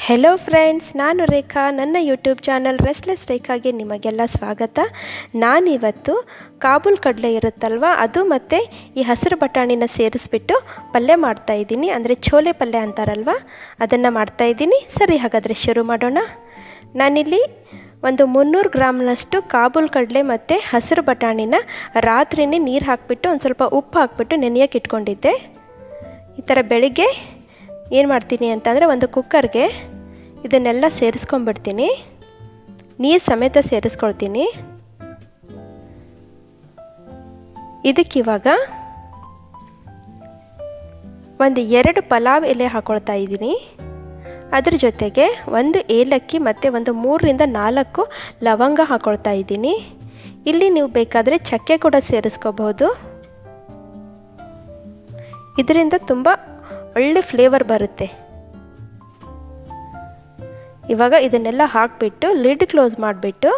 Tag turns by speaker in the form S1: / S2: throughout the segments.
S1: Hello friends, ನಾನು ರೇಖಾ. ನನ್ನ YouTube channel restless ರೇಖಾಗೆ ನಿಮಗೆಲ್ಲ ಸ್ವಾಗತ. ನಾನಿವತ್ತು ಕಾಬೂಲ್ ಕಡಲೆ ಇರುತ್ತಲ್ವ, ಅದು ಮತ್ತು ಈ ಹಸಿರು ಬಟಾಣಿನ ಸೇರಿಸ್ಬಿಟ್ಟು ಪಲ್ಯ ಮಾಡ್ತಾಯಿದ್ದೀನಿ. ಅಂದರೆ ಛೋಲೆ ಪಲ್ಯ ಅಂತಾರಲ್ವ, ಅದನ್ನು ಮಾಡ್ತಾಯಿದ್ದೀನಿ. ಸರಿ, ಹಾಗಾದರೆ ಶುರು ಮಾಡೋಣ. ನಾನಿಲ್ಲಿ ಒಂದು 300 ಗ್ರಾಮ್ನಷ್ಟು ಕಾಬೂಲ್ ಕಡಲೆ ಮತ್ತು ಹಸಿರು ಬಟಾಣಿನ ರಾತ್ರಿನೇ ನೀರು ಹಾಕಿಬಿಟ್ಟು ಒಂದು ಸ್ವಲ್ಪ ಉಪ್ಪು ಹಾಕಿಬಿಟ್ಟು ನೆನೆಯೋಕೆ ಇಟ್ಕೊಂಡಿದ್ದೆ. ಈ ಥರ ಬೆಳಿಗ್ಗೆ ಏನು ಮಾಡ್ತೀನಿ ಅಂತಂದರೆ ಒಂದು ಕುಕ್ಕರ್ಗೆ ಇದನ್ನೆಲ್ಲ ಸೇರಿಸ್ಕೊಂಡ್ಬಿಡ್ತೀನಿ. ನೀರು ಸಮೇತ ಸೇರಿಸ್ಕೊಳ್ತೀನಿ. ಇದಕ್ಕಿವಾಗ ಒಂದು 2 ಪಲಾವ್ ಎಲೆ ಹಾಕ್ಕೊಳ್ತಾ ಇದ್ದೀನಿ. ಅದ್ರ ಜೊತೆಗೆ ಒಂದು ಏಲಕ್ಕಿ ಮತ್ತು ಒಂದು 3ರಿಂದ 4 ಲವಂಗ ಹಾಕ್ಕೊಳ್ತಾ ಇದ್ದೀನಿ. ಇಲ್ಲಿ ನೀವು ಬೇಕಾದರೆ ಚಕ್ಕೆ ಕೂಡ ಸೇರಿಸ್ಕೋಬಹುದು. ಇದರಿಂದ ತುಂಬ ಒಳ್ಳೆ ಫ್ಲೇವರ್ ಬರುತ್ತೆ. ಇವಾಗ ಇದನ್ನೆಲ್ಲ ಹಾಕಿಬಿಟ್ಟು ಲಿಡ್ ಕ್ಲೋಸ್ ಮಾಡಿಬಿಟ್ಟು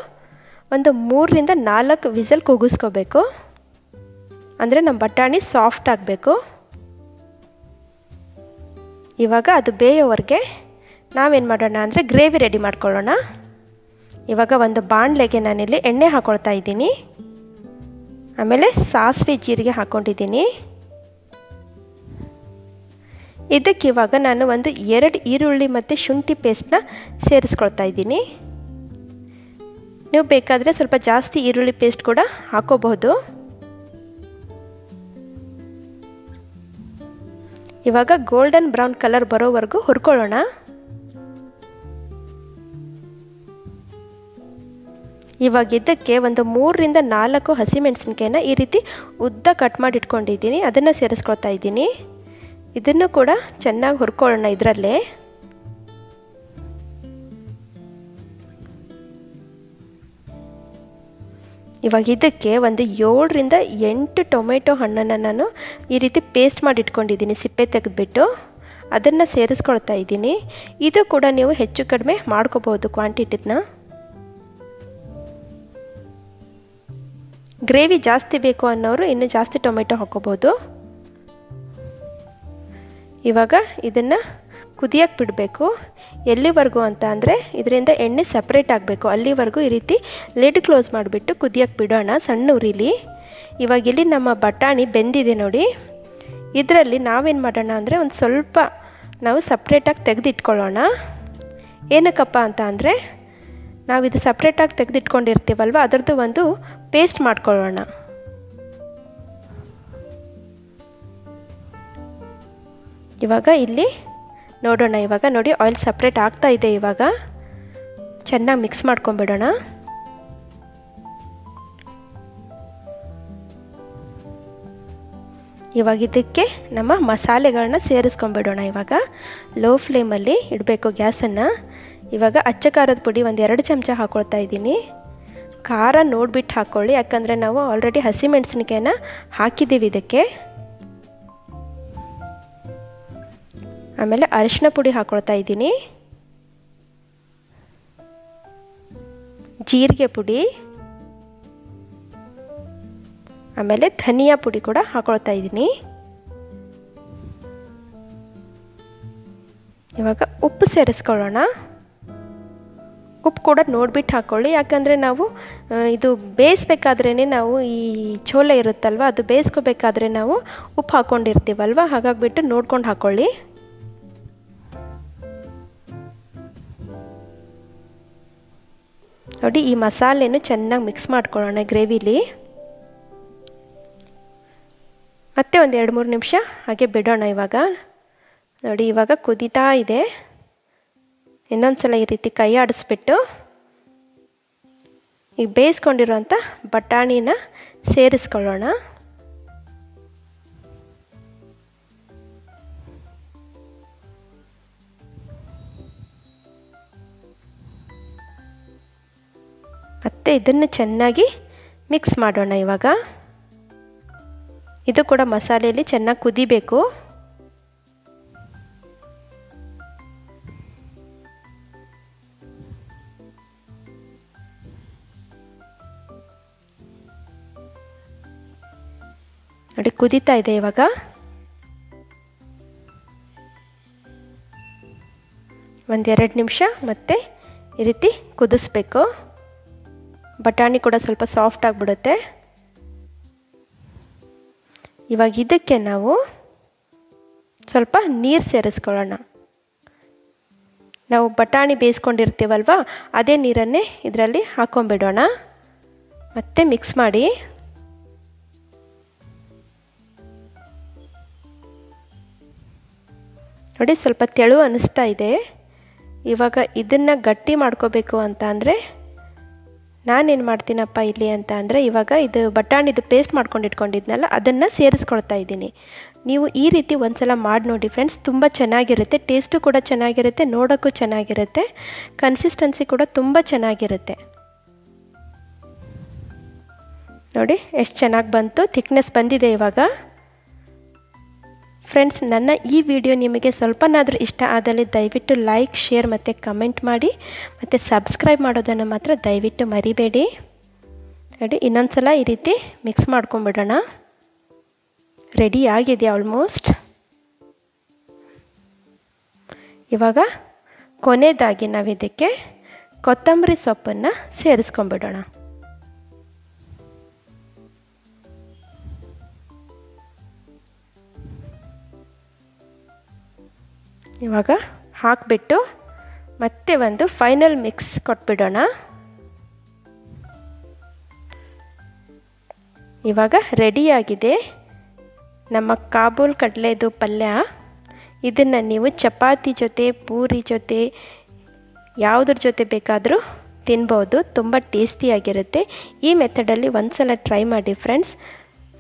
S1: ಒಂದು 3ರಿಂದ 4 ವಿಸಲ್ ಕೂಗಿಸ್ಕೋಬೇಕು. ಅಂದರೆ ನಮ್ಮ ಬಟಾಣಿ ಸಾಫ್ಟ್ ಆಗಬೇಕು. ಇವಾಗ ಅದು ಬೇಯೋವರೆಗೆ ನಾವೇನು ಮಾಡೋಣ ಅಂದರೆ ಗ್ರೇವಿ ರೆಡಿ ಮಾಡ್ಕೊಳ್ಳೋಣ. ಇವಾಗ ಒಂದು ಬಾಣಲೆಗೆ ನಾನಿಲ್ಲಿ ಎಣ್ಣೆ ಹಾಕ್ಕೊಳ್ತಾ ಇದ್ದೀನಿ. ಆಮೇಲೆ ಸಾಸಿವೆ ಜೀರಿಗೆ ಹಾಕ್ಕೊಂಡಿದ್ದೀನಿ. ಇದಕ್ಕಿವಾಗ ನಾನು ಒಂದು 2 ಈರುಳ್ಳಿ ಮತ್ತು ಶುಂಠಿ ಪೇಸ್ಟ್ನ ಸೇರಿಸ್ಕೊಳ್ತಾ ಇದ್ದೀನಿ. ನೀವು ಬೇಕಾದರೆ ಸ್ವಲ್ಪ ಜಾಸ್ತಿ ಈರುಳ್ಳಿ ಪೇಸ್ಟ್ ಕೂಡ ಹಾಕೋಬಹುದು. ಇವಾಗ ಗೋಲ್ಡನ್ ಬ್ರೌನ್ ಕಲರ್ ಬರೋವರೆಗೂ ಹುರ್ಕೊಳ್ಳೋಣ. ಇವಾಗ ಇದಕ್ಕೆ ಒಂದು 3ರಿಂದ 4 ಹಸಿಮೆಣಸಿನ್ಕಾಯಿನ ಈ ರೀತಿ ಉದ್ದ ಕಟ್ ಮಾಡಿ ಇಟ್ಕೊಂಡಿದ್ದೀನಿ. ಅದನ್ನು ಸೇರಿಸ್ಕೊಳ್ತಾ ಇದ್ದೀನಿ. ಇದನ್ನು ಕೂಡ ಚೆನ್ನಾಗಿ ಹುರ್ಕೊಳ್ಳೋಣ ಇದರಲ್ಲೇ. ಇವಾಗ ಇದಕ್ಕೆ ಒಂದು 7ರಿಂದ 8 ಟೊಮೆಟೊ ಹಣ್ಣನ್ನು ನಾನು ಈ ರೀತಿ ಪೇಸ್ಟ್ ಮಾಡಿ ಇಟ್ಕೊಂಡಿದ್ದೀನಿ, ಸಿಪ್ಪೆ ತೆಗೆದುಬಿಟ್ಟು. ಅದನ್ನು ಸೇರಿಸ್ಕೊಳ್ತಾ ಇದ್ದೀನಿ. ಇದು ಕೂಡ ನೀವು ಹೆಚ್ಚು ಕಡಿಮೆ ಮಾಡ್ಕೋಬಹುದು ಕ್ವಾಂಟಿಟಿನ. ಗ್ರೇವಿ ಜಾಸ್ತಿ ಬೇಕು ಅನ್ನೋರು ಇನ್ನೂ ಜಾಸ್ತಿ ಟೊಮೆಟೊ ಹಾಕೋಬೋದು. ಇವಾಗ ಇದನ್ನು ಕುದಿಯೋಕ್ಕೆ ಬಿಡಬೇಕು. ಎಲ್ಲಿವರೆಗೂ ಅಂತ ಅಂದರೆ ಇದರಿಂದ ಎಣ್ಣೆ ಸಪ್ರೇಟ್ ಆಗಬೇಕು. ಅಲ್ಲಿವರೆಗೂ ಈ ರೀತಿ ಲಿಡ್ ಕ್ಲೋಸ್ ಮಾಡಿಬಿಟ್ಟು ಕುದಿಯೋಕ್ಕೆ ಬಿಡೋಣ ಸಣ್ಣ ಉರಿಲಿ. ಇವಾಗ ಇಲ್ಲಿ ನಮ್ಮ ಬಟಾಣಿ ಬೆಂದಿದೆ ನೋಡಿ. ಇದರಲ್ಲಿ ನಾವೇನು ಮಾಡೋಣ ಅಂದರೆ ಒಂದು ಸ್ವಲ್ಪ ನಾವು ಸಪ್ರೇಟಾಗಿ ತೆಗೆದಿಟ್ಕೊಳ್ಳೋಣ. ಏನಕ್ಕಪ್ಪ ಅಂತ ಅಂದರೆ ನಾವಿದು ಸಪ್ರೇಟಾಗಿ ತೆಗೆದಿಟ್ಕೊಂಡಿರ್ತೀವಲ್ವ, ಅದರದ್ದು ಒಂದು ಪೇಸ್ಟ್ ಮಾಡ್ಕೊಳ್ಳೋಣ. ಇವಾಗ ಇಲ್ಲಿ ನೋಡೋಣ. ಇವಾಗ ನೋಡಿ ಆಯಿಲ್ ಸಪ್ರೇಟ್ ಆಗ್ತಾ ಇದೆ. ಇವಾಗ ಚೆನ್ನಾಗಿ ಮಿಕ್ಸ್ ಮಾಡ್ಕೊಂಬಿಡೋಣ. ಇವಾಗ ಇದಕ್ಕೆ ನಮ್ಮ ಮಸಾಲೆಗಳನ್ನ ಸೇರಿಸ್ಕೊಂಬಿಡೋಣ. ಇವಾಗ ಲೋ ಫ್ಲೇಮಲ್ಲಿ ಇಡಬೇಕು ಗ್ಯಾಸನ್ನು. ಇವಾಗ ಅಚ್ಚ ಖಾರದ ಪುಡಿ ಒಂದು 2 ಚಮಚ ಹಾಕ್ಕೊಳ್ತಾ ಇದ್ದೀನಿ. ಖಾರ ನೋಡಿಬಿಟ್ಟು ಹಾಕ್ಕೊಳ್ಳಿ, ಯಾಕಂದರೆ ನಾವು ಆಲ್ರೆಡಿ ಹಸಿಮೆಣಸಿನ್ಕಾಯಿನ ಹಾಕಿದ್ದೀವಿ ಇದಕ್ಕೆ. ಆಮೇಲೆ ಅರಿಶಿನ ಪುಡಿ ಹಾಕ್ಕೊಳ್ತಾ ಇದ್ದೀನಿ. ಜೀರಿಗೆ ಪುಡಿ, ಆಮೇಲೆ ಧನಿಯಾ ಪುಡಿ ಕೂಡ ಹಾಕ್ಕೊಳ್ತಾ ಇದ್ದೀನಿ. ಇವಾಗ ಉಪ್ಪು ಸೇರಿಸ್ಕೊಳ್ಳೋಣ. ಉಪ್ಪು ಕೂಡ ನೋಡಿಬಿಟ್ಟು ಹಾಕ್ಕೊಳ್ಳಿ, ಯಾಕಂದರೆ ನಾವು ಇದು ಬೇಯಿಸ್ಬೇಕಾದ್ರೇ ನಾವು ಈ ಛೋಲೆ ಇರುತ್ತಲ್ವ, ಅದು ಬೇಯಿಸ್ಕೋಬೇಕಾದ್ರೆ ನಾವು ಉಪ್ಪು ಹಾಕ್ಕೊಂಡಿರ್ತೀವಲ್ವ, ಹಾಗಾಗಿಬಿಟ್ಟು ನೋಡ್ಕೊಂಡು ಹಾಕ್ಕೊಳ್ಳಿ. ನೋಡಿ, ಈ ಮಸಾಲೆನೂ ಚೆನ್ನಾಗಿ ಮಿಕ್ಸ್ ಮಾಡ್ಕೊಳ್ಳೋಣ ಗ್ರೇವಿಲಿ. ಮತ್ತೆ ಒಂದು 2-3 ನಿಮಿಷ ಹಾಗೆ ಬಿಡೋಣ. ಇವಾಗ ನೋಡಿ, ಇವಾಗ ಕುದೀತಾ ಇದೆ. ಇನ್ನೊಂದು ಸಲ ಈ ರೀತಿ ಕೈ ಆಡಿಸ್ಬಿಟ್ಟು ಈಗ ಬೇಯಿಸ್ಕೊಂಡಿರೋಂಥ ಬಟಾಣಿನ ಸೇರಿಸ್ಕೊಳ್ಳೋಣ. ಮತ್ತು ಇದನ್ನು ಚೆನ್ನಾಗಿ ಮಿಕ್ಸ್ ಮಾಡೋಣ. ಇವಾಗ ಇದು ಕೂಡ ಮಸಾಲೆಯಲ್ಲಿ ಚೆನ್ನಾಗಿ ಕುದಿಬೇಕು. ನೋಡಿ, ಕುದೀತಾ ಇದೆ ಇವಾಗ. 1-2 ನಿಮಿಷ ಮತ್ತೆ ಈ ರೀತಿ ಕುದಿಸ್ಬೇಕು. ಬಟಾಣಿ ಕೂಡ ಸ್ವಲ್ಪ ಸಾಫ್ಟ್ ಆಗಿಬಿಡುತ್ತೆ. ಇವಾಗ ಇದಕ್ಕೆ ನಾವು ಸ್ವಲ್ಪ ನೀರು ಸೇರಿಸ್ಕೊಳ್ಳೋಣ. ನಾವು ಬಟಾಣಿ ಬೇಯಿಸ್ಕೊಂಡಿರ್ತೀವಲ್ವ ಅದೇ ನೀರನ್ನೇ ಇದರಲ್ಲಿ ಹಾಕೊಂಡ್ಬಿಡೋಣ. ಮತ್ತೆ ಮಿಕ್ಸ್ ಮಾಡಿ. ನೋಡಿ ಸ್ವಲ್ಪ ತೆಳು ಅನ್ನಿಸ್ತಾ ಇದೆ. ಇವಾಗ ಇದನ್ನು ಗಟ್ಟಿ ಮಾಡ್ಕೋಬೇಕು ಅಂತ ಅಂದರೆ ನಾನೇನು ಮಾಡ್ತೀನಪ್ಪ ಇಲ್ಲಿ ಅಂತ ಅಂದರೆ ಇವಾಗ ಇದು ಬಟಾಣಿದು ಪೇಸ್ಟ್ ಮಾಡ್ಕೊಂಡು ಇಟ್ಕೊಂಡಿದ್ನಲ್ಲ ಅದನ್ನು ಸೇರಿಸ್ಕೊಳ್ತಾ ಇದ್ದೀನಿ. ನೀವು ಈ ರೀತಿ ಒಂದ್ಸಲ ಮಾಡಿ ನೋಡಿ ಫ್ರೆಂಡ್ಸ್, ತುಂಬ ಚೆನ್ನಾಗಿರುತ್ತೆ. ಟೇಸ್ಟು ಕೂಡ ಚೆನ್ನಾಗಿರುತ್ತೆ, ನೋಡೋಕ್ಕೂ ಚೆನ್ನಾಗಿರುತ್ತೆ, ಕನ್ಸಿಸ್ಟೆನ್ಸಿ ಕೂಡ ತುಂಬ ಚೆನ್ನಾಗಿರುತ್ತೆ. ನೋಡಿ ಎಷ್ಟು ಚೆನ್ನಾಗಿ ಬಂತು, ಥಿಕ್ನೆಸ್ ಬಂದಿದೆ ಇವಾಗ. ಫ್ರೆಂಡ್ಸ್, ನನ್ನ ಈ ವಿಡಿಯೋ ನಿಮಗೆ ಸ್ವಲ್ಪನಾದರೂ ಇಷ್ಟ ಆದಲ್ಲಿ ದಯವಿಟ್ಟು ಲೈಕ್, ಶೇರ್ ಮತ್ತು ಕಮೆಂಟ್ ಮಾಡಿ. ಮತ್ತು ಸಬ್ಸ್ಕ್ರೈಬ್ ಮಾಡೋದನ್ನು ಮಾತ್ರ ದಯವಿಟ್ಟು ಮರಿಬೇಡಿ. ನೋಡಿ ಇನ್ನೊಂದು ಸಲ ಈ ರೀತಿ ಮಿಕ್ಸ್ ಮಾಡ್ಕೊಂಬಿಡೋಣ. ರೆಡಿ ಆಗಿದೆ ಆಲ್ಮೋಸ್ಟ್. ಇವಾಗ ಕೊನೆಯದಾಗಿ ನಾವು ಇದಕ್ಕೆ ಕೊತ್ತಂಬರಿ ಸೊಪ್ಪನ್ನು ಸೇರಿಸ್ಕೊಂಬಿಡೋಣ. ಇವಾಗ ಹಾಕಿಬಿಟ್ಟು ಮತ್ತೆ ಒಂದು ಫೈನಲ್ ಮಿಕ್ಸ್ ಕೊಟ್ಬಿಡೋಣ. ಇವಾಗ ರೆಡಿಯಾಗಿದೆ ನಮ್ಮ ಕಾಬೂಲ್ ಕಡಲೆದು ಪಲ್ಯ. ಇದನ್ನು ನೀವು ಚಪಾತಿ ಜೊತೆ, ಪೂರಿ ಜೊತೆ, ಯಾವುದ್ರ ಜೊತೆ ಬೇಕಾದರೂ ತಿನ್ಬೋದು. ತುಂಬ ಟೇಸ್ಟಿಯಾಗಿರುತ್ತೆ. ಈ ಮೆಥಡಲ್ಲಿ ಒಂದು ಸಲ ಟ್ರೈ ಮಾಡಿ ಫ್ರೆಂಡ್ಸ್.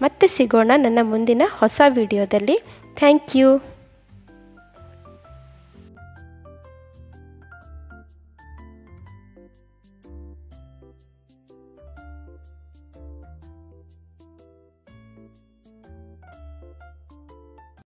S1: ಮತ್ತೆ ಸಿಗೋಣ ನನ್ನ ಮುಂದಿನ ಹೊಸ ವಿಡಿಯೋದಲ್ಲಿ. Thank you.